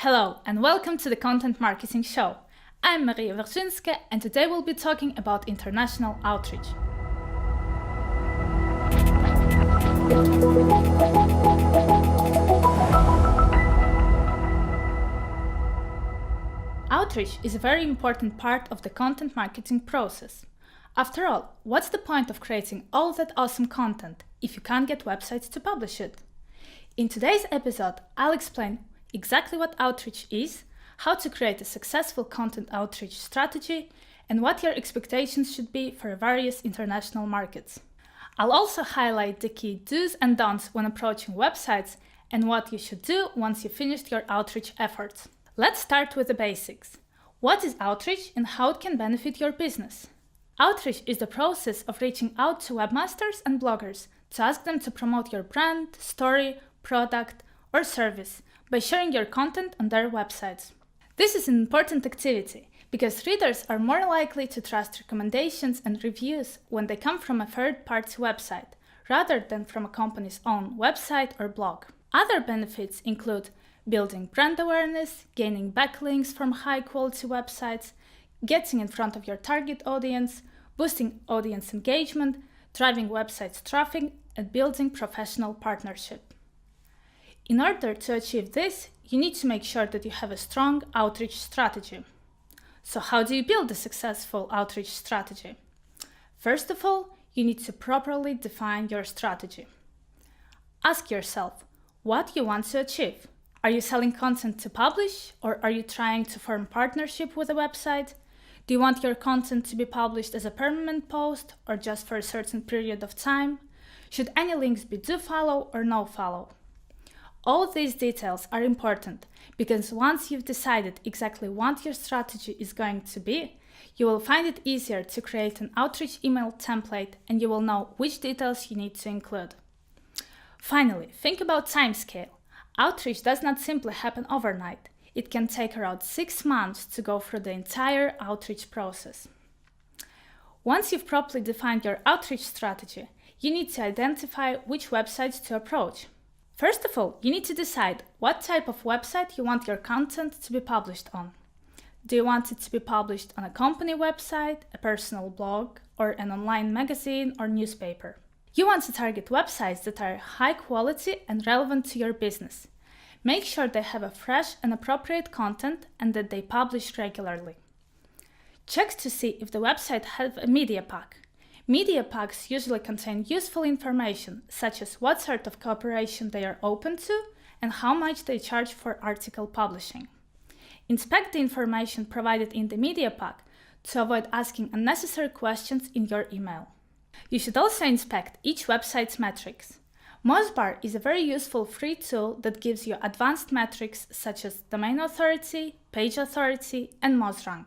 Hello and welcome to the Content Marketing Show. I'm Marija Varzinska and today we'll be talking about international outreach. Outreach is a very important part of the content marketing process. After all, what's the point of creating all that awesome content if you can't get websites to publish it? In today's episode, I'll explain exactly what outreach is, how to create a successful content outreach strategy, and what your expectations should be for various international markets. I'll also highlight the key do's and don'ts when approaching websites and what you should do once you've finished your outreach efforts. Let's start with the basics. What is outreach and how it can benefit your business? Outreach is the process of reaching out to webmasters and bloggers to ask them to promote your brand, story, product, or service by sharing your content on their websites. This is an important activity because readers are more likely to trust recommendations and reviews when they come from a third-party website rather than from a company's own website or blog. Other benefits include building brand awareness, gaining backlinks from high-quality websites, getting in front of your target audience, boosting audience engagement, driving website traffic, and building professional partnership. In order to achieve this, you need to make sure that you have a strong outreach strategy. So how do you build a successful outreach strategy? First of all, you need to properly define your strategy. Ask yourself what you want to achieve. Are you selling content to publish, or are you trying to form partnership with a website? Do you want your content to be published as a permanent post or just for a certain period of time? Should any links be do follow or no follow? All these details are important because once you've decided exactly what your strategy is going to be, you will find it easier to create an outreach email template and you will know which details you need to include. Finally, think about timescale. Outreach does not simply happen overnight. It can take around 6 months to go through the entire outreach process. Once you've properly defined your outreach strategy, you need to identify which websites to approach. First of all, you need to decide what type of website you want your content to be published on. Do you want it to be published on a company website, a personal blog, or an online magazine or newspaper? You want to target websites that are high quality and relevant to your business. Make sure they have a fresh and appropriate content and that they publish regularly. Check to see if the website has a media pack. Media packs usually contain useful information, such as what sort of cooperation they are open to and how much they charge for article publishing. Inspect the information provided in the media pack to avoid asking unnecessary questions in your email. You should also inspect each website's metrics. Mozbar is a very useful free tool that gives you advanced metrics such as domain authority, page authority, and MozRank.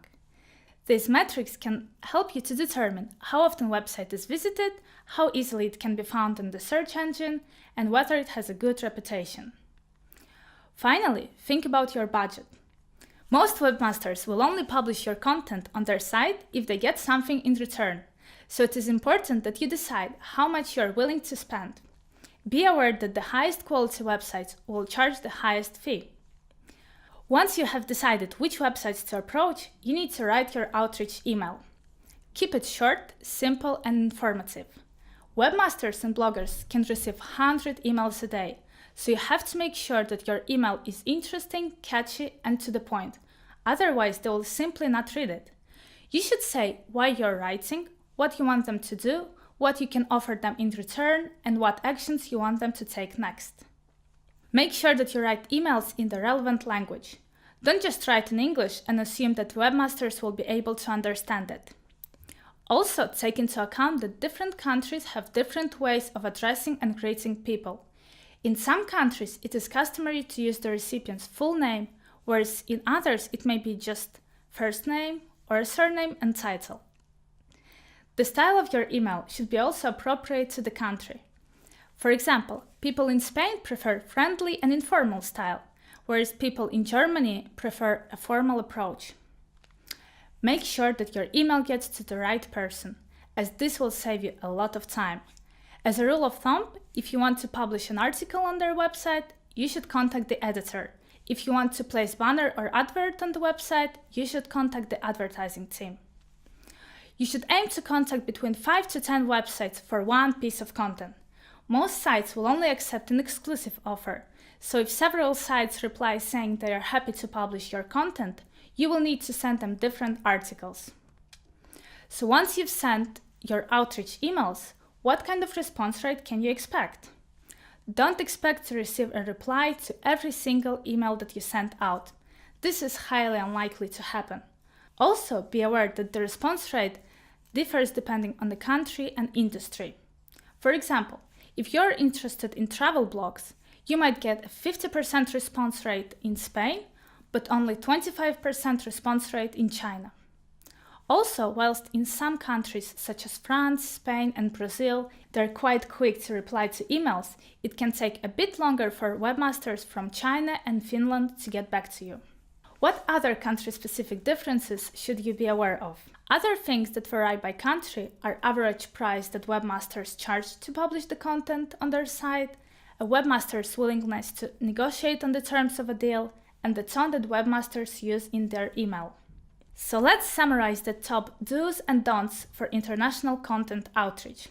These metrics can help you to determine how often a website is visited, how easily it can be found in the search engine, and whether it has a good reputation. Finally, think about your budget. Most webmasters will only publish your content on their site if they get something in return, so it is important that you decide how much you are willing to spend. Be aware that the highest quality websites will charge the highest fee. Once you have decided which websites to approach, you need to write your outreach email. Keep it short, simple, and informative. Webmasters and bloggers can receive 100 emails a day, so you have to make sure that your email is interesting, catchy, and to the point. Otherwise, they will simply not read it. You should say why you're writing, what you want them to do, what you can offer them in return, and what actions you want them to take next. Make sure that you write emails in the relevant language. Don't just write in English and assume that webmasters will be able to understand it. Also, take into account that different countries have different ways of addressing and greeting people. In some countries, it is customary to use the recipient's full name, whereas in others it may be just first name or a surname and title. The style of your email should be also appropriate to the country. For example, people in Spain prefer friendly and informal style, whereas people in Germany prefer a formal approach. Make sure that your email gets to the right person, as this will save you a lot of time. As a rule of thumb, if you want to publish an article on their website, you should contact the editor. If you want to place banner or advert on the website, you should contact the advertising team. You should aim to contact between 5 to 10 websites for one piece of content. Most sites will only accept an exclusive offer, so if several sites reply saying they are happy to publish your content, you will need to send them different articles. So once you've sent your outreach emails, what kind of response rate can you expect? Don't expect to receive a reply to every single email that you send out. This is highly unlikely to happen. Also, be aware that the response rate differs depending on the country and industry. For example, if you're interested in travel blogs, you might get a 50% response rate in Spain, but only 25% response rate in China. Also, whilst in some countries such as France, Spain and Brazil, they're quite quick to reply to emails, it can take a bit longer for webmasters from China and Finland to get back to you. What other country-specific differences should you be aware of? Other things that vary by country are average price that webmasters charge to publish the content on their site, a webmaster's willingness to negotiate on the terms of a deal, and the tone that webmasters use in their email. So let's summarize the top do's and don'ts for international content outreach.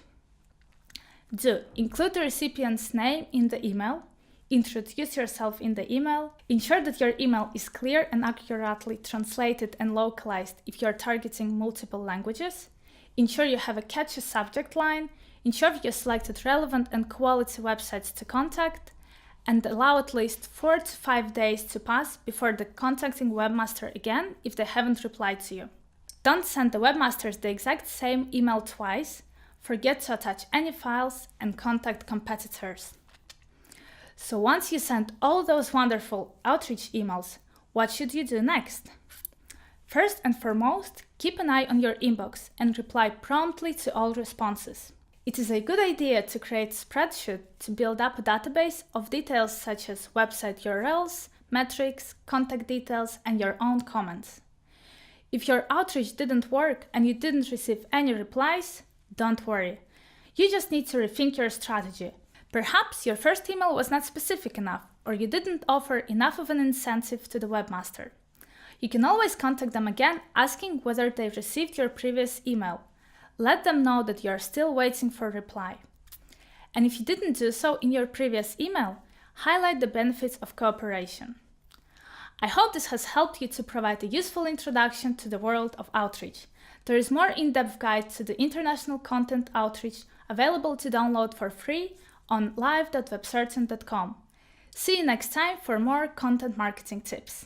Do: include the recipient's name in the email. Introduce yourself in the email. Ensure that your email is clear and accurately translated and localized if you're targeting multiple languages. Ensure you have a catchy subject line. Ensure you selected relevant and quality websites to contact. And allow at least 4 to 5 days to pass before contacting webmaster again if they haven't replied to you. Don't send the webmasters the exact same email twice. Forget to attach any files and contact competitors. So once you send all those wonderful outreach emails, what should you do next? First and foremost, keep an eye on your inbox and reply promptly to all responses. It is a good idea to create a spreadsheet to build up a database of details such as website URLs, metrics, contact details, and your own comments. If your outreach didn't work and you didn't receive any replies, don't worry. You just need to rethink your strategy. Perhaps your first email was not specific enough, or you didn't offer enough of an incentive to the webmaster. You can always contact them again asking whether they've received your previous email. Let them know that you are still waiting for a reply. And if you didn't do so in your previous email, highlight the benefits of cooperation. I hope this has helped you to provide a useful introduction to the world of outreach. There is more in-depth guide to the international content outreach available to download for free on live.webcertain.com. See you next time for more content marketing tips.